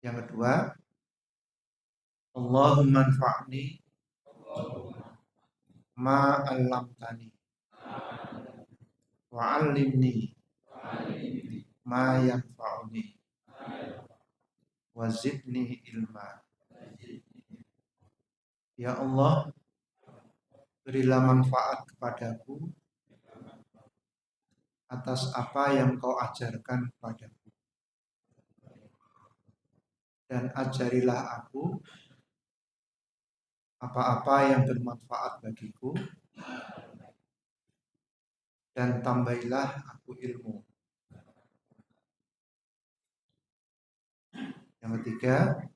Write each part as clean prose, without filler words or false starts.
Yang kedua, Allahumma anfa'ni ma 'allamtani wa 'allimni ma yanfa'uni wa zidni ilma. Ya Allah, berilah manfaat kepadaku atas apa yang Kau ajarkan kepadaku, dan ajarilah aku apa-apa yang bermanfaat bagiku, dan tambahilah aku ilmu. Yang ketiga,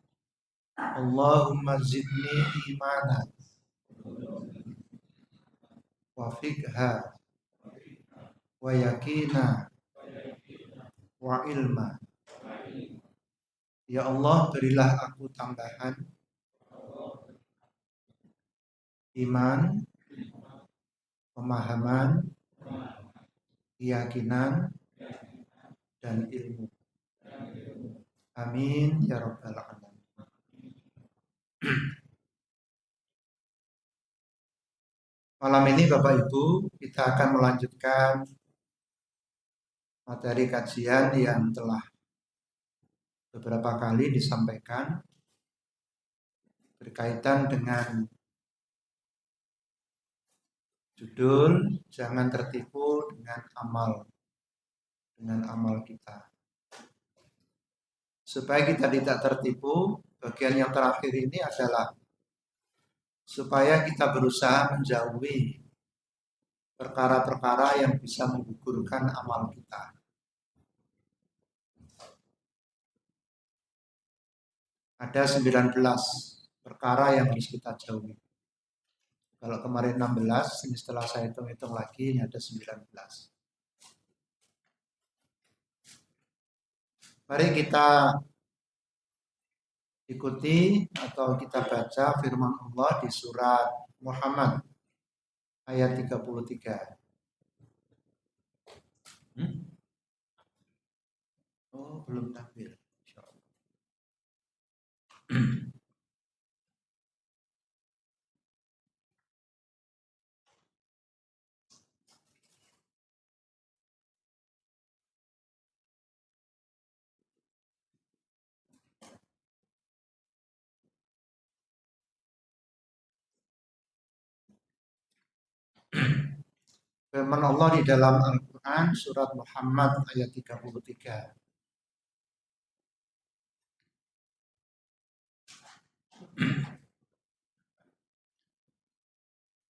Allahumma zidni imana wa fiqha wa yakina wa ilma. Ya Allah, berilah aku tambahan iman, pemahaman, keyakinan, dan ilmu. Amin ya rabbal alamin. Malam ini Bapak Ibu, kita akan melanjutkan materi kajian yang telah beberapa kali disampaikan berkaitan dengan judul Jangan Tertipu dengan amal kita. Supaya kita tidak tertipu, bagian yang terakhir ini adalah supaya kita berusaha menjauhi perkara-perkara yang bisa menggugurkan amal kita. Ada 19 perkara yang harus kita jauhi. Kalau kemarin 16, ini setelah saya hitung-hitung lagi, ini ada 19. Mari kita ikuti atau kita baca firman Allah di surat Muhammad ayat 33. Oh, belum tampil. Firman Allah di dalam Al-Quran surat Muhammad ayat 33.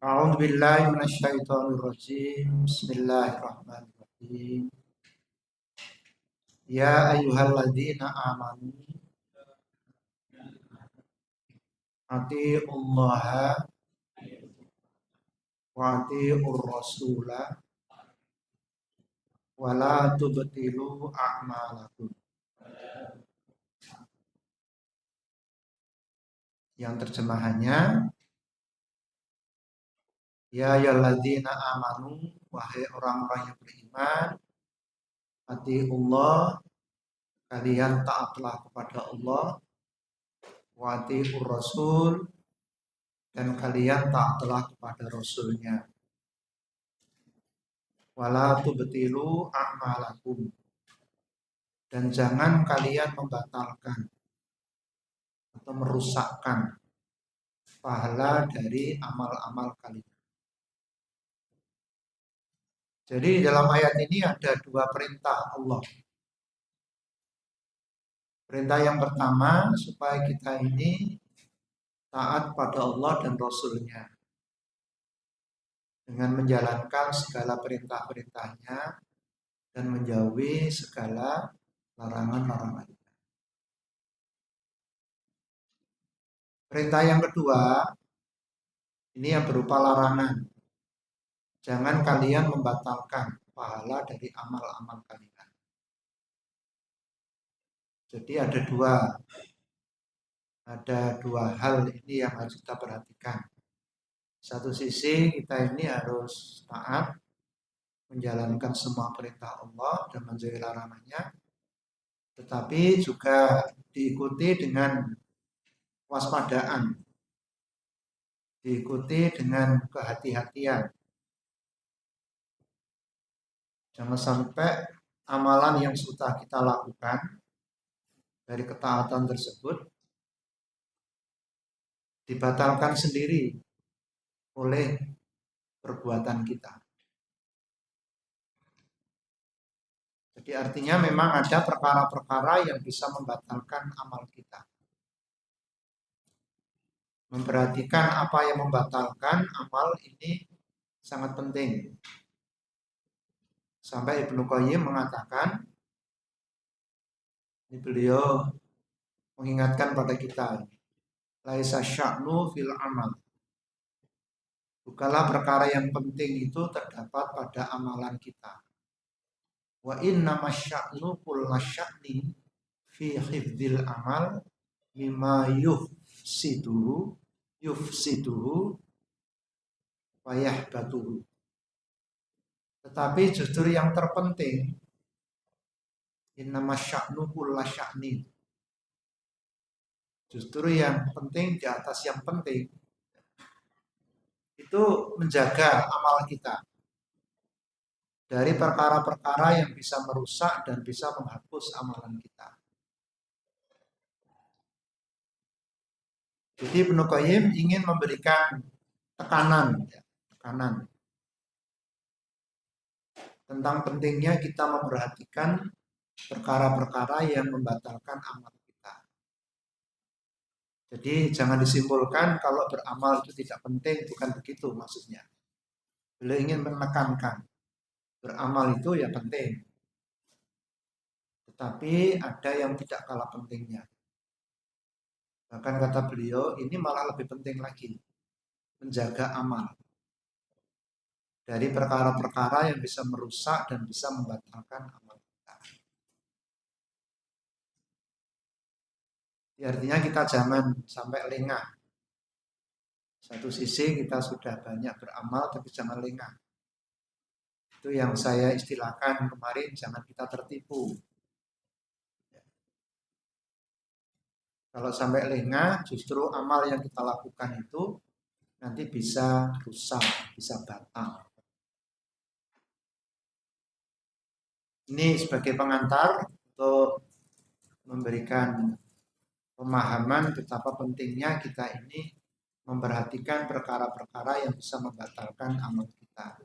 A'udzu billahi minasyaitonir rajim. Bismillahirrahmanirrahim. Ya ayyuhalladzina amanu atiiullaha wa atiiur rasula wa la tubtilu a'malakum. Yang terjemahannya, ya ayyuhalladzina amanu, wahai orang-orang yang beriman, atiiullah, kalian taatlah kepada Allah, wa atiiur rasul, dan kalian taatlah kepada Rasulnya. Wala tubtilu a'malakum, dan jangan kalian membatalkan atau merusakkan pahala dari amal-amal kalian. Jadi dalam ayat ini ada dua perintah Allah. Perintah yang pertama, supaya kita ini taat pada Allah dan Rasul-Nya dengan menjalankan segala perintah-perintahnya dan menjauhi segala larangan-larangannya. Perintah yang kedua, ini yang berupa larangan. Jangan kalian membatalkan pahala dari amal-amal kalian. Jadi ada dua hal ini yang harus kita perhatikan. Satu sisi kita ini harus taat, menjalankan semua perintah Allah dan menjauhi larangannya. Tetapi juga diikuti dengan waspadaan, diikuti dengan kehati-hatian. Jangan sampai amalan yang sudah kita lakukan dari ketaatan tersebut dibatalkan sendiri oleh perbuatan kita. Jadi artinya memang ada perkara-perkara yang bisa membatalkan amal kita. Memperhatikan apa yang membatalkan amal ini sangat penting. Sampai Ibnu Qayyim mengatakan, ini beliau mengingatkan pada kita, laisa sya'nu fil amal. Bukanlah perkara yang penting itu terdapat pada amalan kita. Wa inna masya'nu kulla sya'ni fi hifdzil amal mimma yufsiduhu wa yahbatuhu. Tetapi justru yang terpenting, inna masya'nu kulla sya'ni, justru yang penting di atas yang penting itu menjaga amal kita dari perkara-perkara yang bisa merusak dan bisa menghapus amalan kita. Jadi Ibnu Qayyim ingin memberikan tekanan tentang pentingnya kita memperhatikan perkara-perkara yang membatalkan amal kita. Jadi jangan disimpulkan kalau beramal itu tidak penting, bukan begitu maksudnya. Beliau ingin menekankan beramal itu ya penting, tetapi ada yang tidak kalah pentingnya. Bahkan kata beliau, ini malah lebih penting lagi, menjaga amal dari perkara-perkara yang bisa merusak dan bisa membatalkan amal kita. Ya, artinya kita jangan sampai lengah. Satu sisi kita sudah banyak beramal, tapi jangan lengah. Itu yang saya istilahkan kemarin, jangan kita tertipu. Kalau sampai lengah, justru amal yang kita lakukan itu nanti bisa rusak, bisa batal. Ini sebagai pengantar untuk memberikan pemahaman betapa pentingnya kita ini memperhatikan perkara-perkara yang bisa membatalkan amal kita.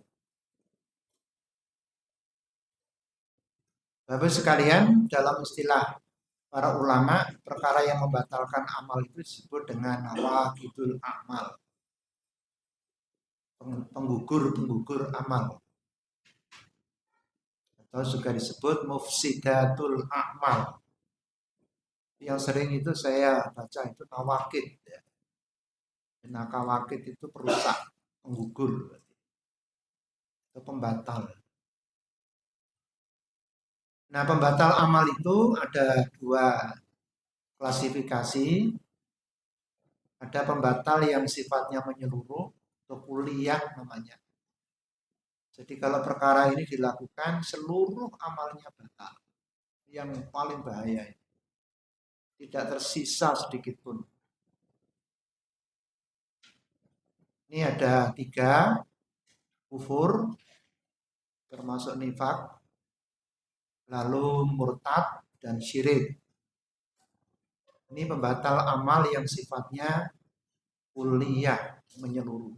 Bapak sekalian, dalam istilah para ulama, perkara yang membatalkan amal itu disebut dengan nawaqidul amal, penggugur amal, atau juga disebut mufsidatul amal. Yang sering itu saya baca itu nawaqid, ya. Nawaqid itu perusak, penggugur, itu pembatal. Nah, pembatal amal itu ada dua klasifikasi. Ada pembatal yang sifatnya menyeluruh atau kuliah namanya. Jadi kalau perkara ini dilakukan, seluruh amalnya batal. Yang paling bahaya ini. Tidak tersisa sedikit pun. Ini ada 3, kufur, termasuk nifak, lalu murtad dan syirik. Ini pembatal amal yang sifatnya kuliah, menyeluruh.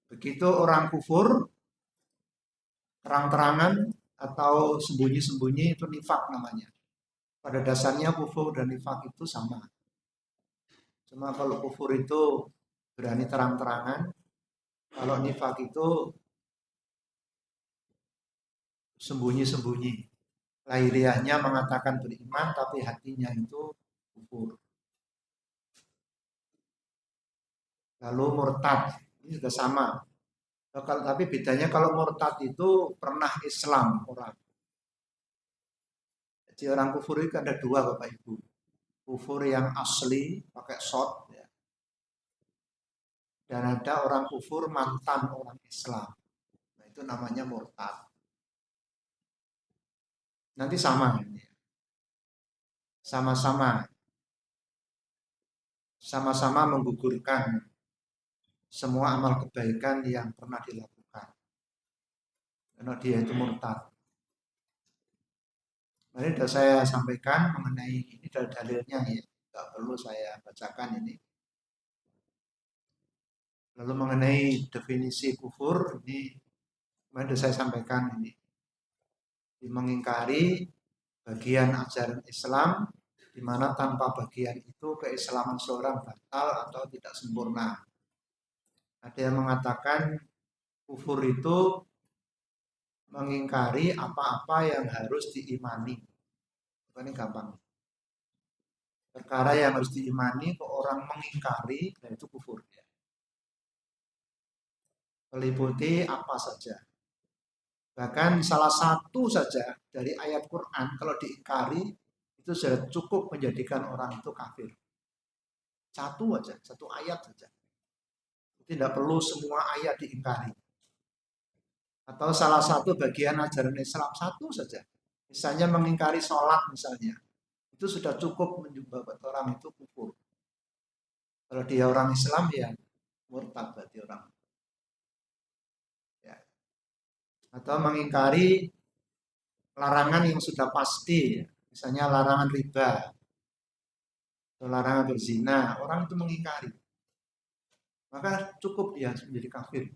Begitu orang kufur, terang-terangan atau sembunyi-sembunyi, itu nifak namanya. Pada dasarnya kufur dan nifak itu sama. Cuma kalau kufur itu berani terang-terangan, kalau nifak itu sembunyi-sembunyi. Lahiriahnya mengatakan beriman, tapi hatinya itu kufur. Lalu murtad, ini juga sama. Tapi bedanya kalau murtad itu pernah Islam orang. Jadi orang kufur itu ada 2 Bapak Ibu. Kufur yang asli pakai shot, ya. Dan ada orang kufur mantan orang Islam. Nah, itu namanya murtad. Nanti sama, sama-sama sama-sama menggugurkan semua amal kebaikan yang pernah dilakukan. Karena dia itu murtad. Ini sudah saya sampaikan mengenai ini dalilnya ya, tidak perlu saya bacakan ini. Lalu mengenai definisi kufur ini kemarin sudah saya sampaikan ini, mengingkari bagian ajaran Islam di mana tanpa bagian itu keislaman seorang batal atau tidak sempurna. Ada yang mengatakan kufur itu mengingkari apa-apa yang harus diimani. Ini gampang. Perkara yang harus diimani kok orang mengingkari, nah itu kufur. Meliputi apa saja. Bahkan salah satu saja dari ayat Quran kalau diingkari itu sudah cukup menjadikan orang itu kafir. Satu aja, satu ayat saja. Tidak perlu semua ayat diingkari. Atau salah satu bagian ajaran Islam satu saja. Misalnya mengingkari sholat misalnya. Itu sudah cukup menyebabkan orang itu kufur. Kalau dia orang Islam ya murtad berarti orang. Ya. Atau mengingkari larangan yang sudah pasti. Misalnya larangan riba. Atau larangan berzina. Orang itu mengingkari. Maka cukup dia menjadi kafir.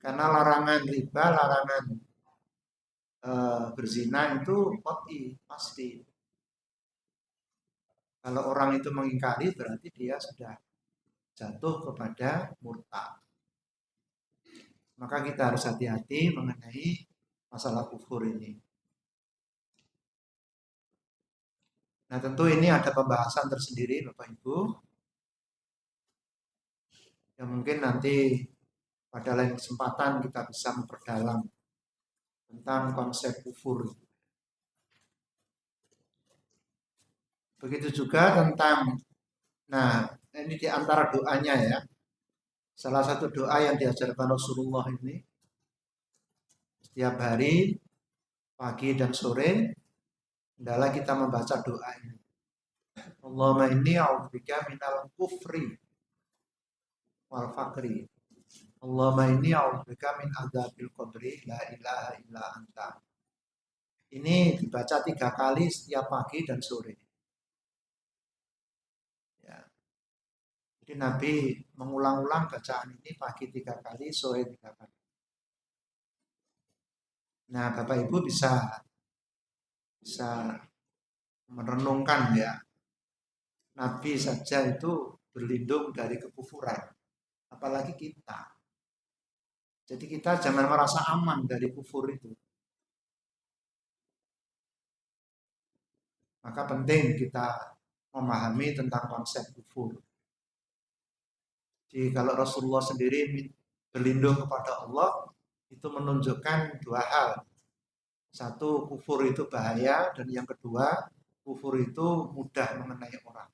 Karena larangan riba, larangan berzina itu pasti. Kalau orang itu mengingkari berarti dia sudah jatuh kepada murtad. Maka kita harus hati-hati mengenai masalah kufur ini. Nah tentu ini ada pembahasan tersendiri Bapak Ibu. Yang mungkin nanti pada lain kesempatan kita bisa memperdalam tentang konsep kufur. Begitu juga tentang, nah ini di antara doanya ya. Salah satu doa yang diajarkan Rasulullah ini setiap hari, pagi dan sore, adalah kita membaca doa ini. Allahumma inni a'udzubika minal kufri wal fakri. Allahumma inni a'udzubika min adzabil qabri la ilaha illa anta. Ini dibaca 3 kali setiap pagi dan sore. Ya. Jadi Nabi mengulang-ulang bacaan ini pagi 3 kali, sore 3 kali. Nah, Bapak Ibu bisa merenungkan ya. Nabi saja itu berlindung dari kekufuran. Apalagi kita. Jadi kita jangan merasa aman dari kufur itu. Maka penting kita memahami tentang konsep kufur. Jadi kalau Rasulullah sendiri berlindung kepada Allah, itu menunjukkan 2 hal. Satu, kufur itu bahaya, dan yang kedua, kufur itu mudah mengenai orang.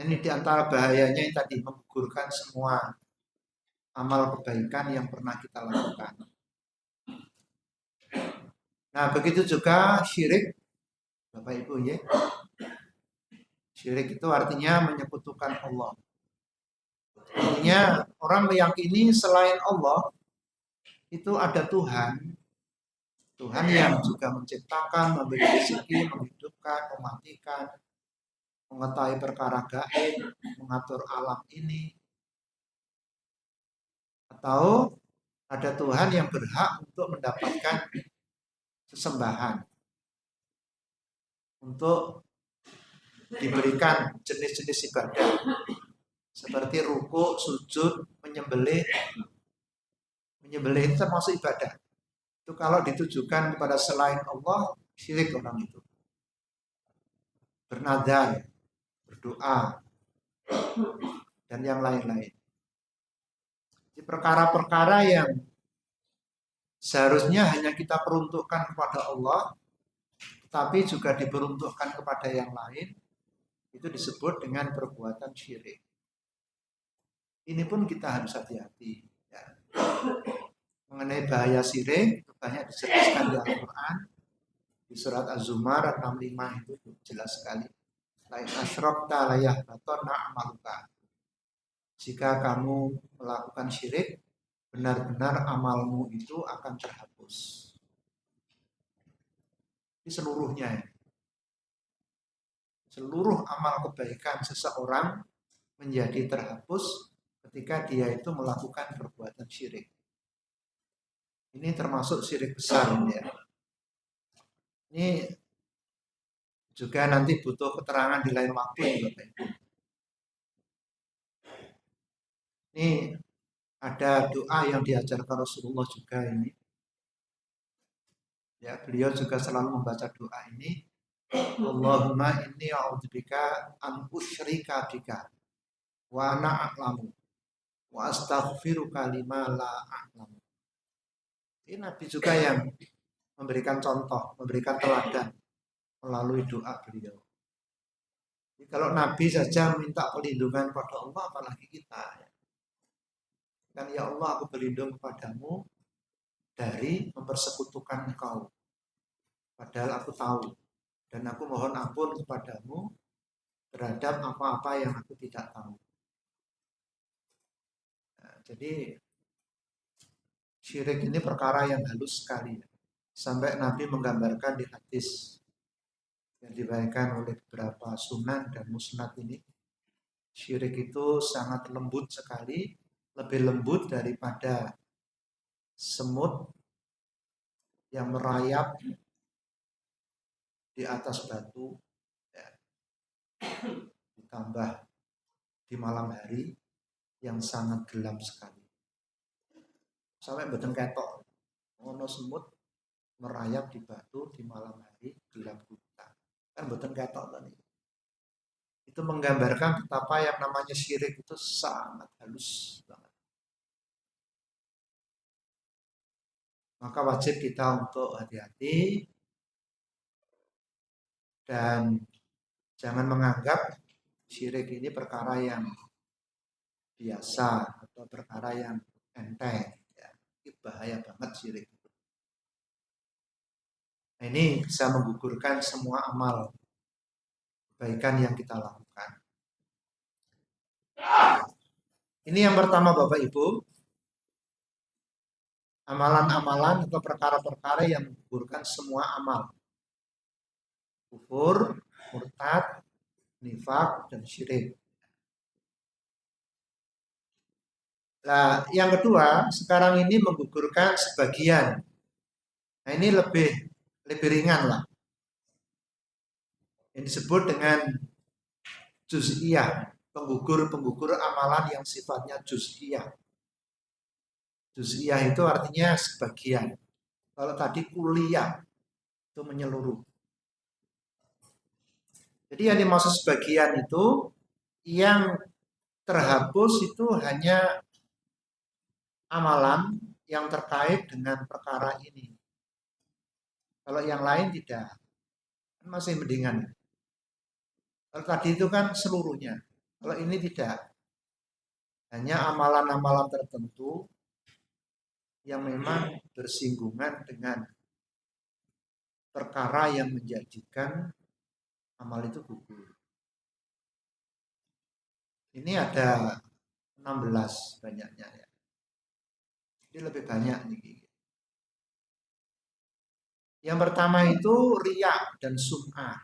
Ini diantara bahayanya yang tadi menggugurkan semua amal kebaikan yang pernah kita lakukan. Nah, begitu juga syirik, Bapak Ibu ya. Syirik itu artinya menyekutukan Allah. Artinya orang meyakini selain Allah itu ada Tuhan. Tuhan yang juga menciptakan, memberi rezeki, menghidupkan, mematikan, mengetahui perkara gaib, mengatur alam ini. Atau ada Tuhan yang berhak untuk mendapatkan sesembahan, untuk diberikan jenis-jenis ibadah seperti ruku, sujud, menyembelih. Menyembelih itu termasuk ibadah. Itu kalau ditujukan kepada selain Allah, syirik orang itu. Bernadar, berdoa, dan yang lain-lain. Di perkara-perkara yang seharusnya hanya kita peruntukkan kepada Allah, tapi juga diperuntukkan kepada yang lain, itu disebut dengan perbuatan syirik. Ini pun kita harus hati-hati. Ya. Mengenai bahaya syirik, itu banyak dijelaskan di Al-Quran. Di surat Az-Zumar 65 itu jelas sekali. La in asyrakta la yahbatanna 'amaluka. Jika kamu melakukan syirik, benar-benar amalmu itu akan terhapus. Ini seluruhnya ya. Seluruh amal kebaikan seseorang menjadi terhapus ketika dia itu melakukan perbuatan syirik. Ini termasuk syirik besar ya. Ini juga nanti butuh keterangan di lain waktu ya Bapak Ibu. Ini ada doa yang diajarkan Rasulullah juga ini. Ya, beliau juga selalu membaca doa ini. Allahumma inni a'udzubika an usyrika bika wa ana a'lamu wa astaghfiruka lima la a'lamu. Ini Nabi juga yang memberikan contoh, memberikan teladan melalui doa beliau. Jadi kalau Nabi saja minta perlindungan pada Allah, apalagi kita. Kan ya Allah, aku berlindung kepadamu dari mempersekutukan engkau. Padahal aku tahu. Dan aku mohon ampun kepadamu terhadap apa-apa yang aku tidak tahu. Nah, jadi syirik ini perkara yang halus sekali. Sampai Nabi menggambarkan di hadis yang diriwayatkan oleh beberapa sunan dan musnad ini. Syirik itu sangat lembut sekali. Lebih lembut daripada semut yang merayap di atas batu. Ya. Ditambah di malam hari yang sangat gelap sekali. Sampai mboten ketok. Ono semut merayap di batu di malam hari gelap gulita. Kan mboten ketok tadi. Itu menggambarkan betapa yang namanya syirik itu sangat halus banget. Maka wajib kita untuk hati-hati dan jangan menganggap syirik ini perkara yang biasa atau perkara yang enteng. Ya. Ini bahaya banget syirik itu. Nah, ini bisa menggugurkan semua amal kebaikan yang kita lakukan. Ini yang pertama Bapak Ibu. Amalan-amalan atau perkara-perkara yang menggugurkan semua amal. Kufur, murtad, nifak, dan syirik. Nah, yang kedua, sekarang ini menggugurkan sebagian. Nah, ini lebih ringan lah. Yang disebut dengan juz'iyah, penggugur amalan yang sifatnya juz'iyah. Juz'iyah itu artinya sebagian. Kalau tadi kuliah itu menyeluruh. Jadi yang dimaksud sebagian itu yang terhapus itu hanya amalan yang terkait dengan perkara ini. Kalau yang lain tidak, kan masih mendingan. Kalau tadi itu kan seluruhnya. Kalau ini tidak. Hanya amalan-amalan tertentu yang memang bersinggungan dengan perkara yang menjadikan amal itu gugur. Ini ada 16 banyaknya ya. Ini lebih banyak nih. Yang pertama itu riya dan sum'ah.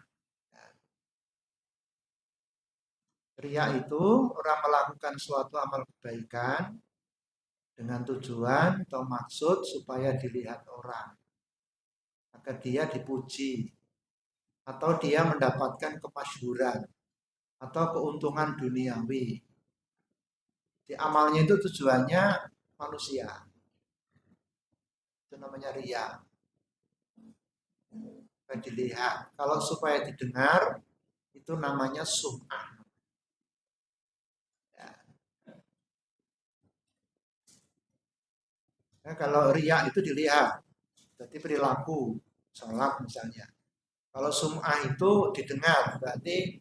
Riya itu orang melakukan suatu amal kebaikan dengan tujuan atau maksud supaya dilihat orang, agar dia dipuji, atau dia mendapatkan kemasyhuran atau keuntungan duniawi. Di amalnya itu tujuannya manusia. Itu namanya riya. Supaya dilihat. Kalau supaya didengar, itu namanya sum'ah. Nah, kalau riya itu dilihat, berarti perilaku, sholat misalnya. Kalau sum'ah itu didengar, berarti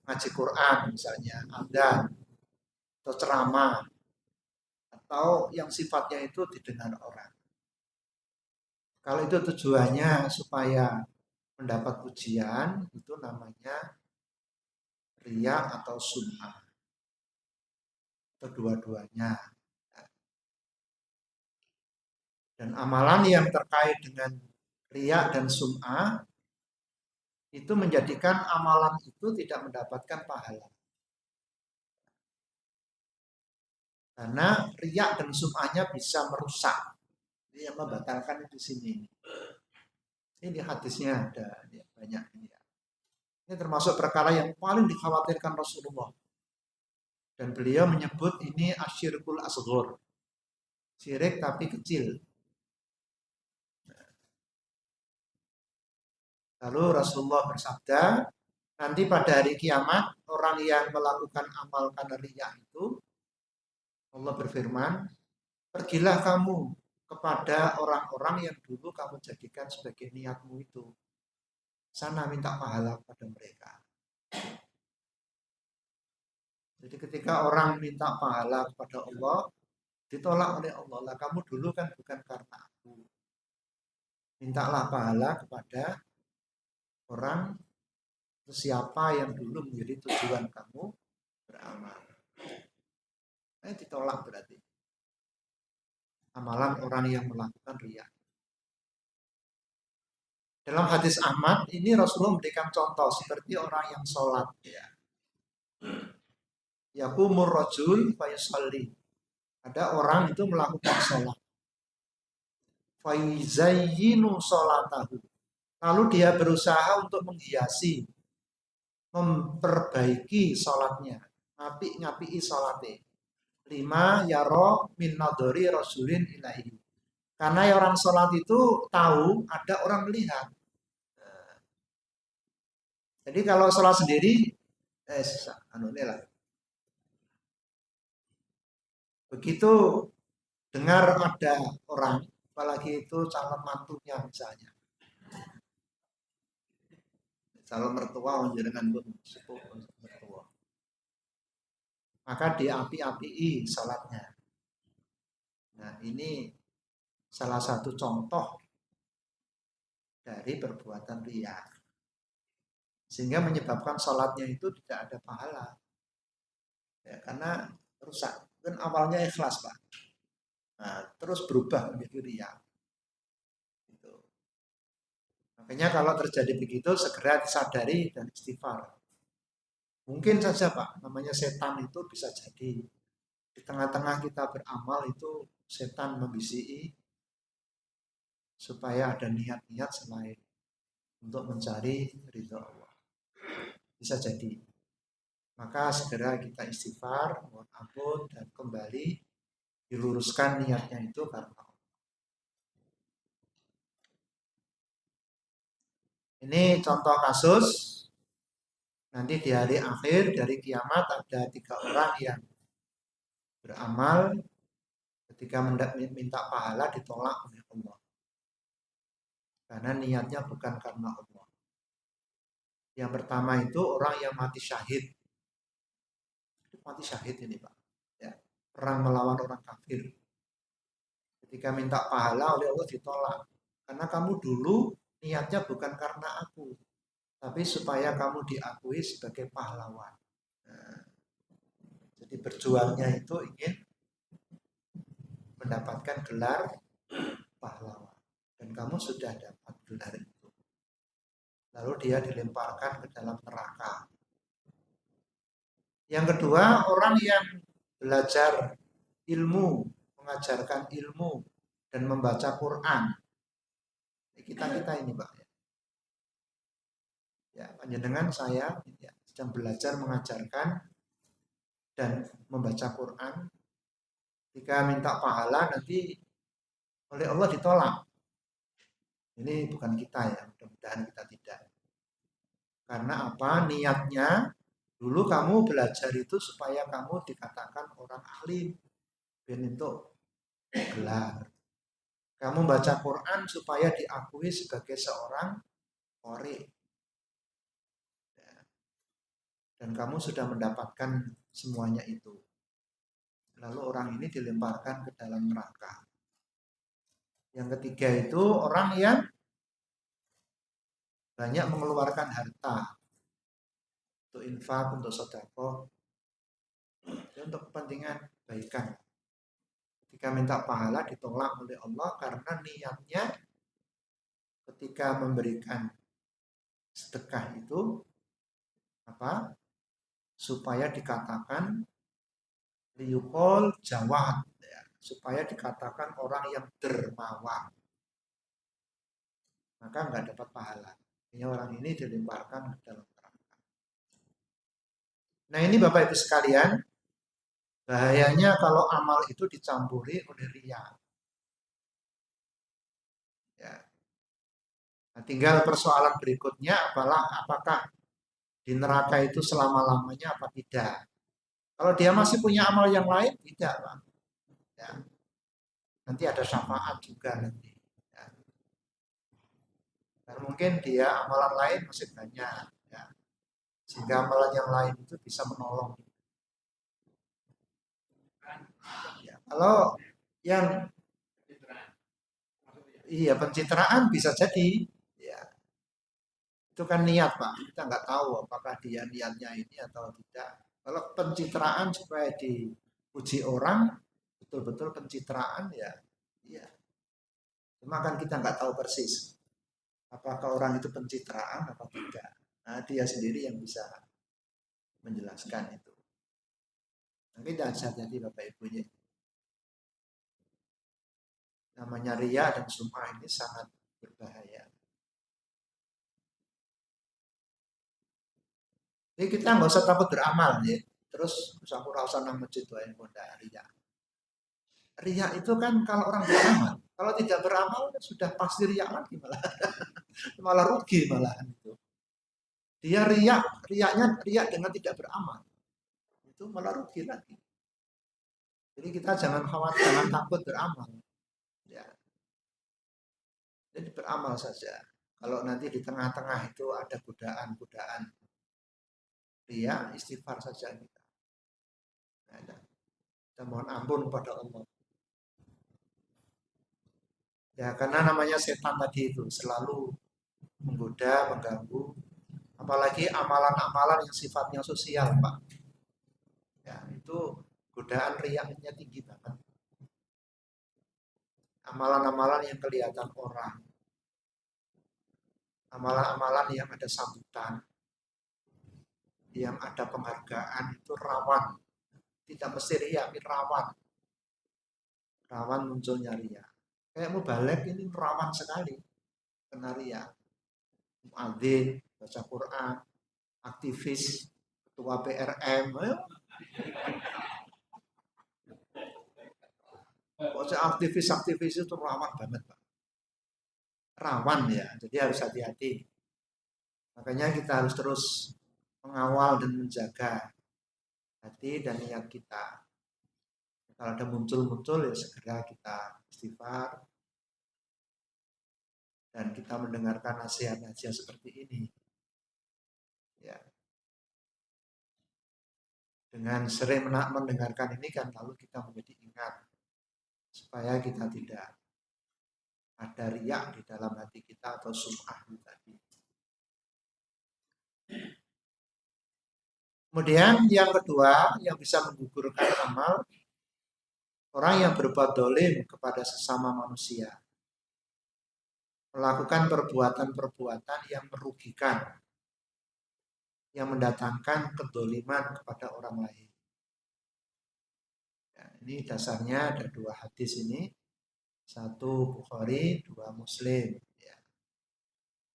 ngaji Quran misalnya, adzan, atau ceramah, atau yang sifatnya itu didengar orang. Kalau itu tujuannya supaya mendapat pujian itu namanya riya atau sum'ah, atau dua-duanya. Dan amalan yang terkait dengan riya dan sum'ah itu menjadikan amalan itu tidak mendapatkan pahala. Karena riya dan sum'ahnya bisa merusak. Ini yang membatalkan di sini. Ini hadisnya ada ya, banyak ini ya. Ini termasuk perkara yang paling dikhawatirkan Rasulullah. Dan beliau menyebut ini asyirkul asghar. Syirik tapi kecil. Lalu Rasulullah bersabda, nanti pada hari kiamat orang yang melakukan amal karena riya itu, Allah berfirman, pergilah kamu kepada orang-orang yang dulu kamu jadikan sebagai niatmu itu. Sana minta pahala kepada mereka. Jadi ketika orang minta pahala kepada Allah, ditolak oleh Allah. Lah kamu dulu kan bukan karena aku. Mintalah pahala kepada orang siapa yang dulu menjadi tujuan kamu beramal. Ditolak berarti. Amalan orang yang melakukan riya. Dalam hadis Ahmad, ini Rasulullah memberikan contoh seperti orang yang sholat. Ya. Yakumur rajul fayusalli. Ada orang itu melakukan sholat. Fayuzayyinu sholatahu. Lalu dia berusaha untuk menghiasi, memperbaiki sholatnya. Ngapi-ngapi sholatnya. 5 yaro min nadori rasulin ilahi. Karena orang sholat itu tahu ada orang melihat. Jadi kalau sholat sendiri, lah. Begitu dengar ada orang, apalagi itu calon mantunya misalnya, calon mertua menjadikan sepuh mertua, maka diapi-apii sholatnya. Nah ini salah satu contoh dari perbuatan riya, sehingga menyebabkan sholatnya itu tidak ada pahala, ya, karena rusak. Kan awalnya ikhlas Pak, nah, terus berubah menjadi riya. Gitu. Makanya kalau terjadi begitu segera disadari dan istighfar. Mungkin saja Pak, namanya setan itu bisa jadi di tengah-tengah kita beramal itu setan membisiki supaya ada niat-niat selain untuk mencari ridho Allah. Bisa jadi. Maka segera kita istighfar, mohon ampun, dan kembali diluruskan niatnya itu karena Allah. Ini contoh kasus. Nanti di hari akhir dari kiamat ada 3 orang yang beramal, ketika minta pahala ditolak oleh Allah. Karena niatnya bukan karena Allah. Yang pertama itu orang yang mati syahid. Mati syahid ini Pak. Ya, perang melawan orang kafir. Ketika minta pahala oleh Allah ditolak. Karena kamu dulu niatnya bukan karena aku, tapi supaya kamu diakui sebagai pahlawan. Nah, jadi berjuangnya itu ingin mendapatkan gelar pahlawan. Dan kamu sudah dapat gelar itu. Lalu dia dilemparkan ke dalam neraka. Yang kedua, orang yang belajar ilmu, mengajarkan ilmu, dan membaca Quran. Kita ini Pak. Ya, panjenengan saya ya, sedang belajar mengajarkan dan membaca Quran. Jika minta pahala nanti oleh Allah ditolak. Ini bukan kita ya, mudah-mudahan kita tidak. Karena apa? Niatnya dulu kamu belajar itu supaya kamu dikatakan orang alim, bentuk gelar. Kamu baca Quran supaya diakui sebagai seorang qori. Dan kamu sudah mendapatkan semuanya itu. Lalu orang ini dilemparkan ke dalam neraka. Yang ketiga itu orang yang banyak mengeluarkan harta untuk infak, untuk sedekah, untuk kepentingan kebaikan. Ketika minta pahala ditolak oleh Allah karena niatnya ketika memberikan sedekah itu apa? Supaya dikatakan liyukol jawad, ya, supaya dikatakan orang yang dermawan, maka nggak dapat pahala. Ini orang ini dilemparkan ke dalam neraka. Nah ini Bapak Ibu sekalian, bahayanya kalau amal itu dicampuri oleh riya. Ya. Nah, tinggal persoalan berikutnya apakah di neraka itu selama-lamanya apa tidak. Kalau dia masih punya amal yang lain, tidak Pak. Ya. Nanti ada syafaat juga nanti. Ya. Dan mungkin dia amalan lain masih banyak. Ya. Sehingga amalan yang lain itu bisa menolong. Ya. Kalau yang iya pencitraan bisa jadi, ya itu kan niat Pak. Kita nggak tahu apakah dia niatnya ini atau tidak. Kalau pencitraan supaya dipuji orang, betul-betul pencitraan ya, iya. Cuma kan kita nggak tahu persis apakah orang itu pencitraan atau tidak. Nah dia sendiri yang bisa menjelaskan itu. Tapi tidak jadi Bapak Ibunya. Namanya ria dan sum'ah ini sangat berbahaya. Jadi kita nggak usah takut beramal ya. Terus aku rasa nang masjid doain bunda ria. Ria itu kan kalau orang beramal. Kalau tidak beramal sudah pasti ria lagi malah. Malah rugi malahan itu. Dia riaknya riak dengan tidak beramal. Itu malah rugi lagi. Jadi kita jangan khawatir, jangan takut beramal. Ya. Jadi beramal saja. Kalau nanti di tengah-tengah itu ada godaan-godaan ria, istighfar saja kita. Nah, kita mohon ampun kepada Allah. Ya, karena namanya setan tadi itu selalu menggoda, mengganggu, apalagi amalan-amalan yang sifatnya sosial, Pak. Ya, itu godaan riaknya tinggi banget. Amalan-amalan yang kelihatan orang, amalan-amalan yang ada sambutan, yang ada penghargaan itu rawan. Tidak mesti riak, tapi rawan. Rawan munculnya riak. Kayak mubalek ini rawan sekali kena riak. Muadzin, baca Quran, aktivis, ketua PRM, pokoknya aktivis-aktivis itu rawan banget Pak. Rawan ya, jadi harus hati-hati. Makanya kita harus terus mengawal dan menjaga hati dan niat kita. Kalau ada muncul-muncul ya segera kita istighfar dan kita mendengarkan nasihat-nasihat seperti ini. Ya. Dengan sering mendengarkan ini kan lalu kita menjadi ingat supaya kita tidak ada riak di dalam hati kita atau sum'ah tadi. Kemudian yang kedua yang bisa menggugurkan amal, orang yang berbuat dolim kepada sesama manusia. Melakukan perbuatan-perbuatan yang merugikan, yang mendatangkan kedoliman kepada orang lain. Ya, ini dasarnya ada dua hadis ini. Satu Bukhari, dua Muslim. Ya.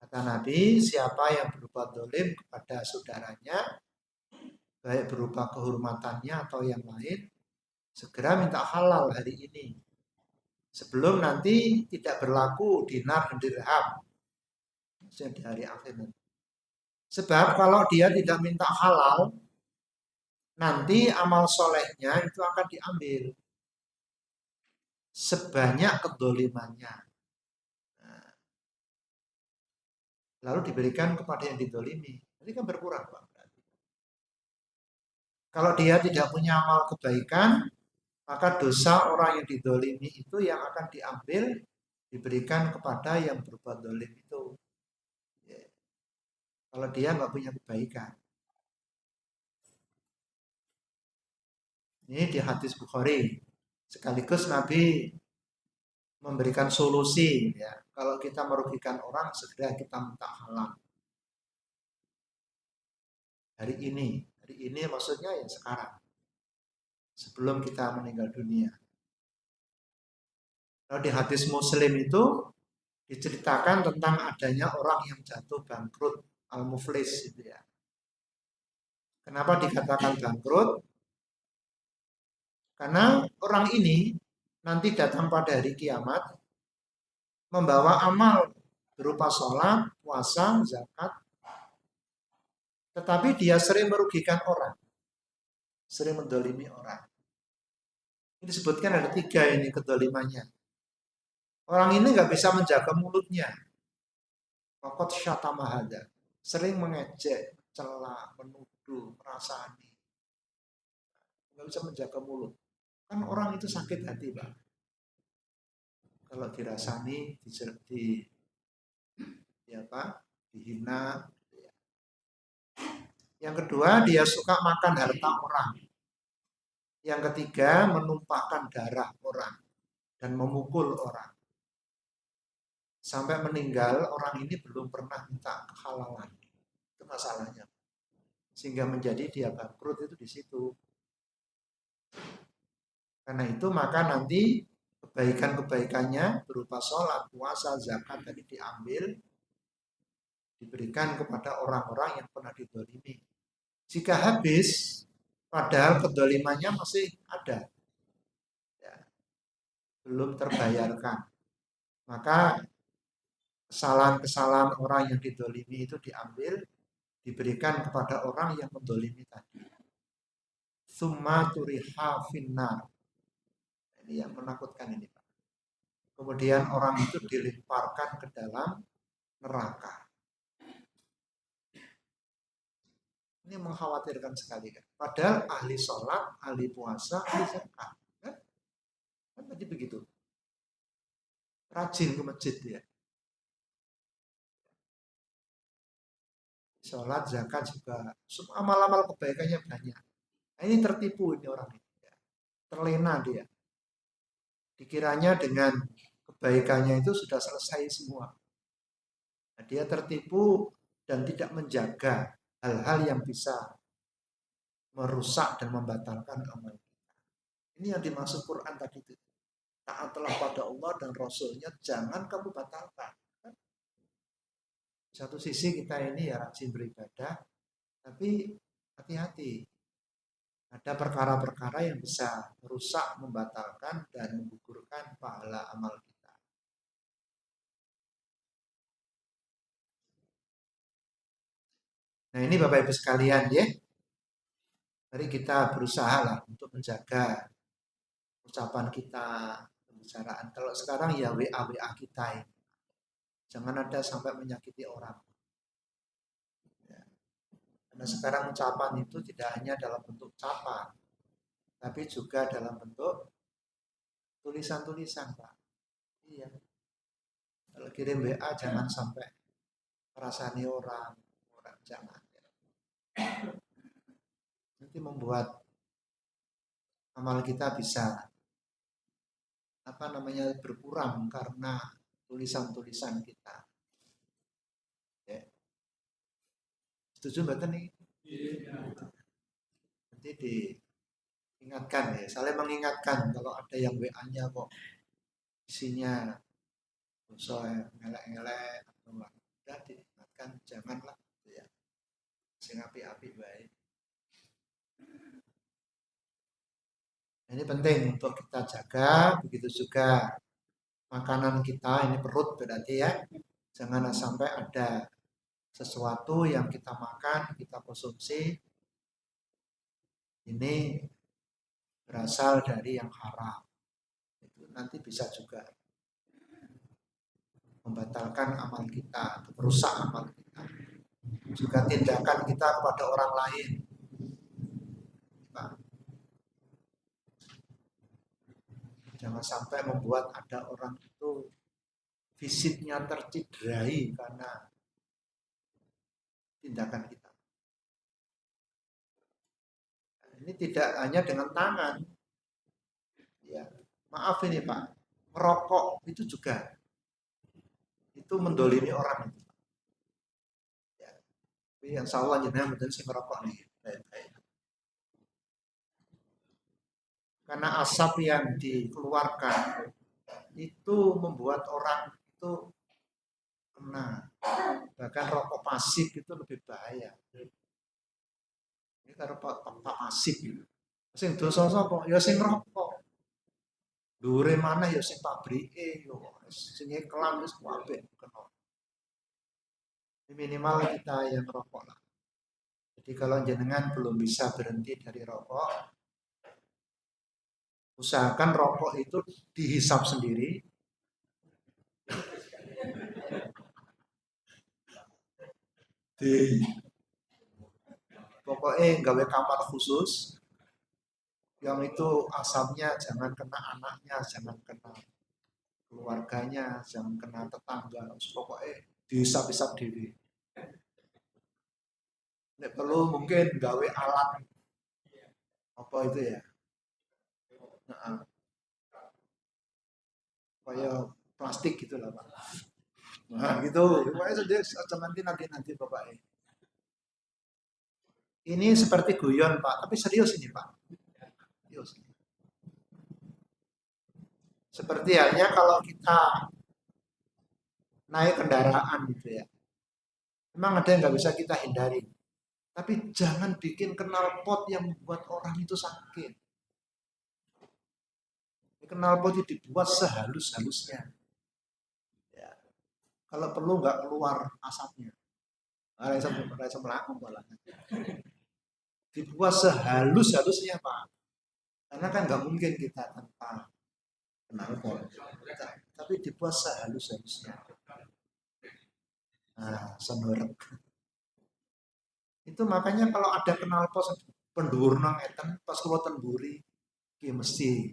Kata Nabi, siapa yang berbuat dolim kepada saudaranya, baik berupa kehormatannya atau yang lain, segera minta halal hari ini. Sebelum nanti tidak berlaku dinar dan dirham. Maksudnya di hari akhir. Sebab kalau dia tidak minta halal, nanti amal solehnya itu akan diambil. Sebanyak kedolimannya. Nah, lalu diberikan kepada yang didolimi. Ini kan berkurang Pak. Kalau dia tidak punya amal kebaikan, maka dosa orang yang didolimi itu yang akan diambil, diberikan kepada yang berbuat dolim itu. kalau dia nggak punya kebaikan. Ini di hadis Bukhari. Sekaligus Nabi memberikan solusi, ya. Kalau kita merugikan orang, segera kita minta halal. Hari ini maksudnya ya sekarang, sebelum kita meninggal dunia. Kalau di hadis Muslim itu diceritakan tentang adanya orang yang jatuh bangkrut, al-muflis gitu ya. Kenapa dikatakan bangkrut? Karena orang ini nanti datang pada hari kiamat membawa amal berupa sholat, puasa, zakat, tetapi dia sering merugikan orang, sering mendolimi orang. Ini disebutkan ada 3 ini kedolimannya. Orang ini nggak bisa menjaga mulutnya. Fakot syatamahada, sering mengejek, mencela, menuduh, merasani. Nggak bisa menjaga mulut. Kan orang itu sakit hati, Pak. Kalau dirasani, ya Pak, dihina. Yang kedua, dia suka makan harta orang. Yang ketiga, menumpahkan darah orang dan memukul orang. Sampai meninggal, orang ini belum pernah minta kehalalan. Itu masalahnya. Sehingga menjadi dia bangkrut itu di situ. Karena itu maka nanti kebaikan-kebaikannya berupa sholat, puasa, zakat tadi diambil, diberikan kepada orang-orang yang pernah didolimi. Jika habis, padahal kedolimannya masih ada, ya, belum terbayarkan, maka kesalahan-kesalahan orang yang didolimi itu diambil, diberikan kepada orang yang mendolimi tadi. Summa turiha finnar. Ini yang menakutkan ini, Pak. Kemudian orang itu dilemparkan ke dalam neraka. Ini mengkhawatirkan sekali kan. Padahal ahli sholat, ahli puasa, ahli zakat. Kan tadi begitu. Rajin ke masjid dia. Sholat, zakat juga. Amal-amal kebaikannya banyak. Nah, ini tertipu ini orang ini. Terlena dia. Dikiranya dengan kebaikannya itu sudah selesai semua. Nah, dia tertipu dan tidak menjaga hal-hal yang bisa merusak dan membatalkan amal kita. Ini yang dimaksud Quran tadi itu. Taatlah pada Allah dan Rasulnya, jangan kamu batalkan. Satu sisi kita ini ya rajin beribadah, tapi hati-hati. Ada perkara-perkara yang bisa merusak, membatalkan, dan menggugurkan pahala amal kita. Nah ini Bapak Ibu sekalian ya, mari kita berusaha lah untuk menjaga ucapan kita, pembicaraan. Kalau sekarang ya WA kita ini. Jangan ada sampai menyakiti orang. Ya. Karena sekarang ucapan itu tidak hanya dalam bentuk ucapan, tapi juga dalam bentuk tulisan-tulisan, Pak. Iya. Kalau kirim WA jangan sampai merasani orang jangan. Nanti membuat amal kita bisa berkurang karena tulisan-tulisan kita. Ya. Setuju Mbak Tani? Nanti diingatkan ya, saling mengingatkan kalau ada yang WA-nya kok isinya ngelek-ngelek atau udah diingatkan janganlah gitu ya. Sing api-api baik. Ini penting untuk kita jaga, begitu juga makanan kita, ini perut berarti ya. Jangan sampai ada sesuatu yang kita makan, kita konsumsi, ini berasal dari yang haram. Itu nanti bisa juga membatalkan amal kita, merusak amal kita. Juga tindakan kita kepada orang lain. Jangan sampai membuat ada orang itu fisiknya tercederai karena tindakan kita. Ini tidak hanya dengan tangan. Ya, maaf ini Pak, merokok itu juga itu mendolimi orang. Ya, tapi insya Allah jenengan betul sih merokok nih. Karena asap yang dikeluarkan itu membuat orang itu kena. Bahkan rokok pasif itu lebih bahaya. Ini kan rokok pasif. Sing dosa sapa? Ya sing rokok. Dure mana ya sing pabrike yo. Sing iklan wis kabeh kena. Minimal kita yang rokok lah. Jadi kalau jenengan belum bisa berhenti dari rokok, usahakan rokok itu dihisap sendiri. Di pokoknya gawe kamar khusus yang itu asapnya jangan kena anaknya, jangan kena keluarganya, jangan kena tetangga, pokoknya dihisap-hisap diri. Nek perlu mungkin gawe alat apa itu ya, nah, kayak plastik gitu lah Pak. Nah gitu, pokoknya saja nanti Bapak. Ini seperti guyon Pak, tapi serius ini Pak. Serius. Seperti halnya kalau kita naik kendaraan gitu ya. Memang ada yang nggak bisa kita hindari. Tapi jangan bikin knalpot yang membuat orang itu sakit. Knalpot itu dibuat sehalus-halusnya. Ya. Kalau perlu nggak keluar asapnya. Rasa melakukan malah. Dibuat sehalus-halusnya Pak. Karena kan nggak mungkin kita tanpa knalpot. Tapi dibuat sehalus-halusnya. Nah, senorek. Itu makanya kalau ada knalpot pendur nang eten pas kula temburi ki mesti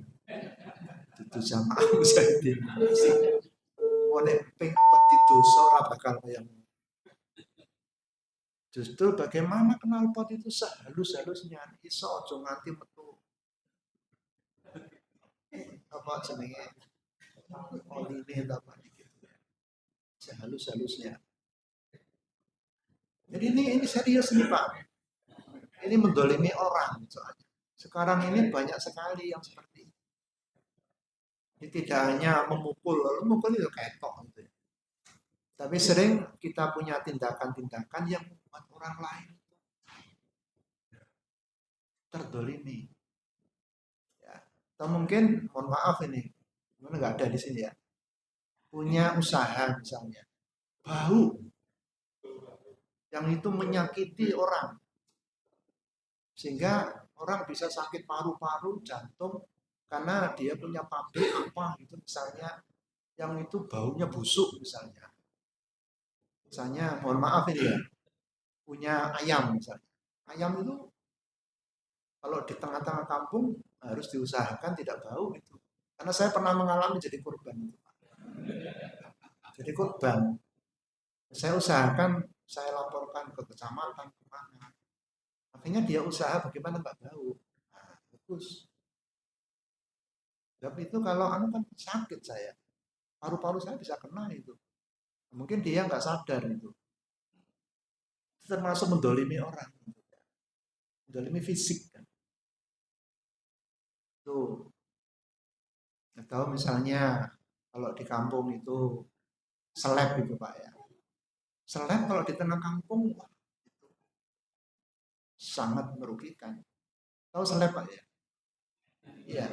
itu jamaah Mujahidin. Nek ping pedi dosa ora bakal kaya justru bagaimana knalpot itu sehalus-halusnya iso aja nganti metu apa jenenge oline apa gitu. Sehalus-halusnya. Jadi ini serius nih Pak. Ini mendolimi orang soalnya. Sekarang ini banyak sekali yang seperti itu. Ini tidak hanya memukul itu ketok gitu ya. Tapi sering kita punya tindakan-tindakan yang membuat orang lain terdolimi. Ya. Atau mungkin, mohon maaf ini, nggak ada di sini ya. Punya usaha misalnya, bau yang itu menyakiti orang, sehingga orang bisa sakit paru-paru, jantung, karena dia punya pabrik apa gitu misalnya, yang itu baunya busuk misalnya. Misalnya, mohon maaf ini ya, punya ayam misalnya. Ayam itu kalau di tengah-tengah kampung harus diusahakan tidak bau itu. Karena saya pernah mengalami jadi korban itu. Jadi korban. Saya usahakan, saya laporkan ke kecamatan kemana. Akhirnya dia usaha bagaimana nggak bau. Nah, bagus. Tapi itu kalau anu kan sakit saya. Paru-paru saya bisa kena itu. Mungkin dia nggak sadar itu. Itu termasuk mendolimi orang. Mendolimi fisik kan. Tuh. Atau misalnya kalau di kampung itu seleb itu Pak ya. Seleb kalau di tengah kampung wah, itu sangat merugikan. Tahu seleb Pak ya? Iya.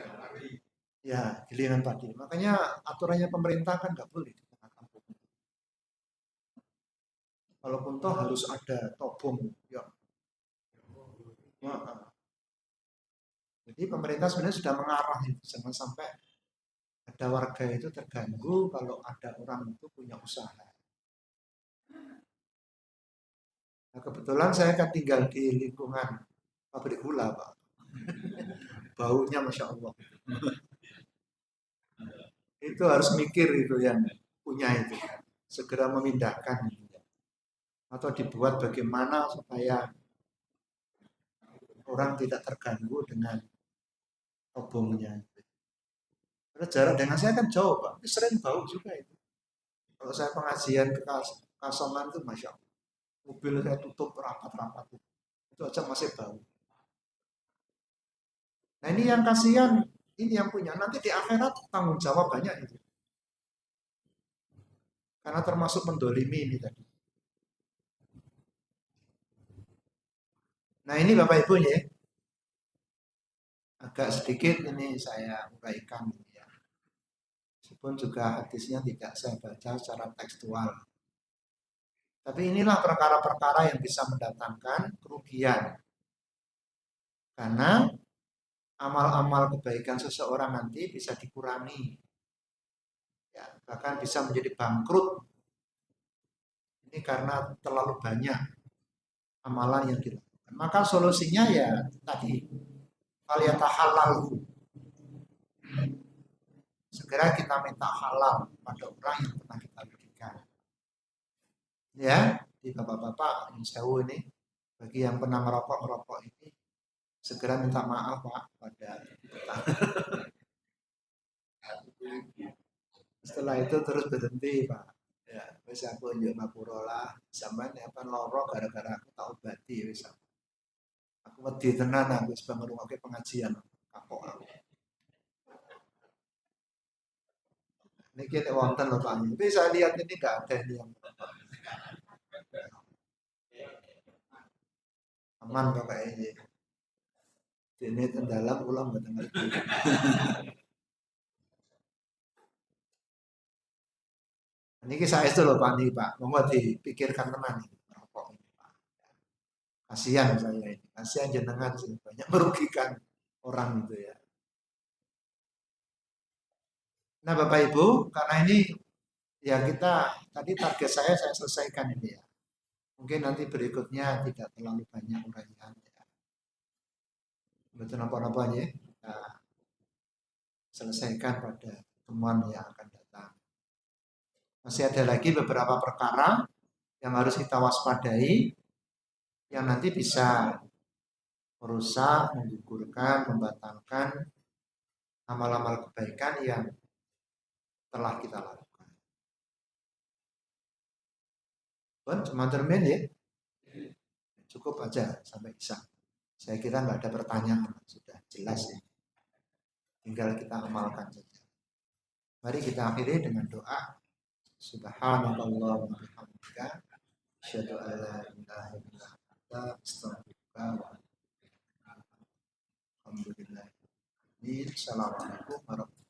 Ya, gilingan padi. Makanya aturannya pemerintah kan nggak boleh di tengah kampung. Walaupun toh harus ada tobong. Ya. Nah, jadi pemerintah sebenarnya sudah mengarah itu. Jangan sampai ada warga itu terganggu kalau ada orang itu punya usaha. Nah, kebetulan saya kan tinggal di lingkungan pabrik gula, Pak. Baunya Masya Allah. Itu harus mikir itu yang punya itu. Segera memindahkan. atau dibuat bagaimana supaya orang tidak terganggu dengan obongnya. Karena jarak dengan saya kan jauh Pak, sering bau juga itu. Kalau saya pengajian ke Kasongan itu Masya Allah, mobil saya tutup rapat-rapat itu aja masih bau. Nah ini yang kasihan, ini yang punya. Nanti di akhirat tanggung jawab banyak itu. Karena termasuk mendolimi ini tadi. Nah ini Bapak Ibu ya, agak sedikit ini saya uraikan ya. Meskipun juga hadisnya tidak saya baca secara tekstual. Tapi inilah perkara-perkara yang bisa mendatangkan kerugian. Karena amal-amal kebaikan seseorang nanti bisa dikurangi. Ya, bahkan bisa menjadi bangkrut. Ini karena terlalu banyak amalan yang dilakukan. Maka solusinya ya tadi, faliyatahalal. Segera kita minta halal pada orang yang pernah kita rugikan. Ya, di bapak-bapak yang sewu ini, bagi yang pernah ngerokok ini, segera minta maaf Pak pada kita. Setelah itu terus berhenti Pak. Ya, wis aku njuk ngapura lah. Sampeyan ya kan loro gara-gara aku tak obati wis. Aku wedi tenan aku wis ngrungokke pengajian kapok aku. Niki nek wonten lho Pak. Tapi saya lihat ini enggak ada ini yang aman kok kayaknya. Ini tendalam ulang mboten ngerti. Niki saestu lho Pak niki Pak. Monggo dipikirkan tenan iki rokok ini Pak. Kasihan saya ini. Kasihan jenengan sih banyak merugikan orang itu ya. Nah Bapak Ibu, karena ini ya kita tadi target saya selesaikan ini ya. Mungkin nanti berikutnya tidak terlalu banyak uraian ya. Betul apa-apa ya. Kita selesaikan pada temuan yang akan datang. Masih ada lagi beberapa perkara yang harus kita waspadai yang nanti bisa merusak, menggugurkan, membatalkan amal-amal kebaikan yang telah kita lakukan. Bon, cuma termin ya. Cukup aja sampai bisa. Saya kira nggak ada pertanyaan, sudah jelas ya. Tinggal kita amalkan saja. Mari kita akhiri dengan doa. Subhanallah wa bihamdika asyhadu an la ilaha illa anta astaghfiruka wa atubu ilaik. Alhamdulillah. Assalamualaikum warahmatullahi wabarakatuh.